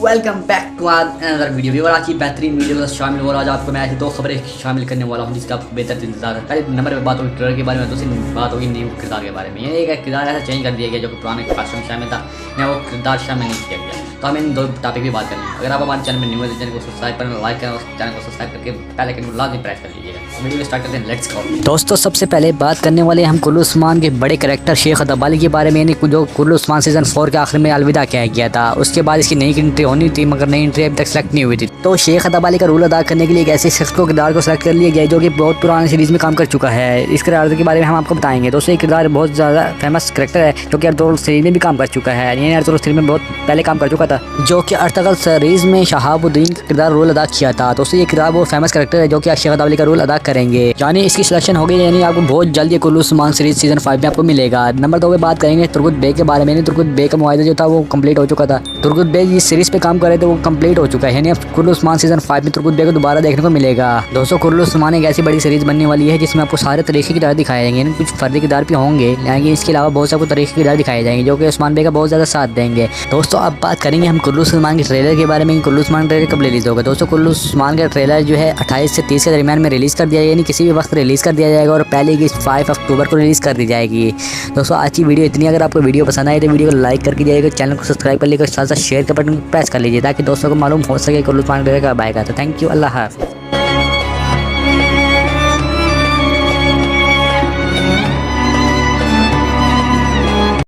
Welcome back to another video. आज की बेहतरीन वीडियो में शामिल हो रहा है। आज आपको मैं ऐसी दो खबरें शामिल करने वाला हूँ जिसका आपको बेहतर इंतजार है। पहले नंबर पे बात होगी ट्रेलर के बारे में, दूसरी बात होगी न्यू किरदार के बारे में। ये एक किरदार ऐसा चेंज कर दिया गया जो कि पुराने कास्ट में शामिल था, या वो किरदार शामिल नहीं किया गया। तो हमें इन दो टॉपिक भी बात करनी है। अगर आप हमारे चैनल में न्यू है तो चैनल को सब्सक्राइब करना, लाइक करना, चैनल को सब्सक्राइब करके बेल आइकन को लाजमी प्रेस कर लीजिएगा। वीडियो स्टार्ट करते हैं, लेट्स गो। दोस्तों सबसे पहले बात करने वाले हम कुल्लू उस्मान के बड़े करैक्टर शेख अदबाली के बारे में, यानी जो कुल्लू उस्मान सीजन 4 के आखिर में अलविदा किया गया था। उसके बाद इसकी नई एंट्री होनी थी मगर नई एंट्री अभी तक सेलेक्ट नहीं हुई थी। तो शेख अदबाली का रोल अदा करने के लिए एक ऐसे शख्स को किरदार को सेलेक्ट कर लिया गया जो कि बहुत पुराने सीरीज में काम कर चुका है। इस किरदार के बारे में हम आपको बताएंगे। दोस्तों ये किरदार बहुत ज़्यादा फेमस करैक्टर है जो कि अर्तुगरुल सीरीज में भी काम कर चुका है। यानी अर्तुगरुल सीरीज में बहुत पहले काम कर चुका था, जो कि अर्तुगरुल सीरीज में शहाबुद्दीन का किरदार रोल अदा किया था। दोस्तों ये किरदार वो फेमस करैक्टर है जो कि शेख अदबाली का रोल अदा करेंगे। यानी इसकी सिलेक्शन हो गई, यानी आपको बहुत जल्द ये कुल्लू उस्मान सीरीज सीजन 5 में आपको मिलेगा। नंबर 2 पे बात करेंगे तुर्गुत बे के बारे में। तुर्गुत बे का मुआहदा जो था वो कंप्लीट हो चुका था। तुर्गुत बे इस सीरीज पे काम कर रहे थे, वो कंप्लीट हो चुका है। यानी अब कुल्लू उस्मान सीजन 5 में तुर्गुत बे को दोबारा देखने को मिलेगा। दोस्तों कुल्लू उस्मान एक ऐसी बड़ी सीरीज बनने वाली है जिसमें आपको सारे तरीके के किरदार दिखाए जाएंगे। यानी कुछ फर्जी किरदार भी होंगे, लेकिन इसके अलावा बहुत सारे तरीके के किरदार दिखाए जाएंगे जो कि उस्मान बे का बहुत ज़्यादा साथ देंगे। दोस्तों अब बात करेंगे हम कुल्लू उस्मान के ट्रेलर के बारे में। कुल्लू उस्मान ट्रेलर कब रिलीज होगा? दोस्तों कुल्लू उस्मान का ट्रेलर जो है 28 से 30 के दरमियान में रिलीज़ कर दिया जाएगा, यानी किसी भी वक्त रिलीज़ कर दिया जाएगा और पहले की 5 अक्टूबर को रिलीज़ कर दी जाएगी। दोस्तों आज की वीडियो इतनी। अगर आपको वीडियो पसंद आए तो वीडियो को लाइक करके जाइएगा, चैनल को सब्सक्राइब कर लीजिएगा, साथ साथ शेयर का बटन प्रेस कर लीजिए ताकि दोस्तों को मालूम हो सके कुल्लू उस्मान ट्रेलर कब आएगा। तो थैंक यू, अल्लाह हाफ़िज़।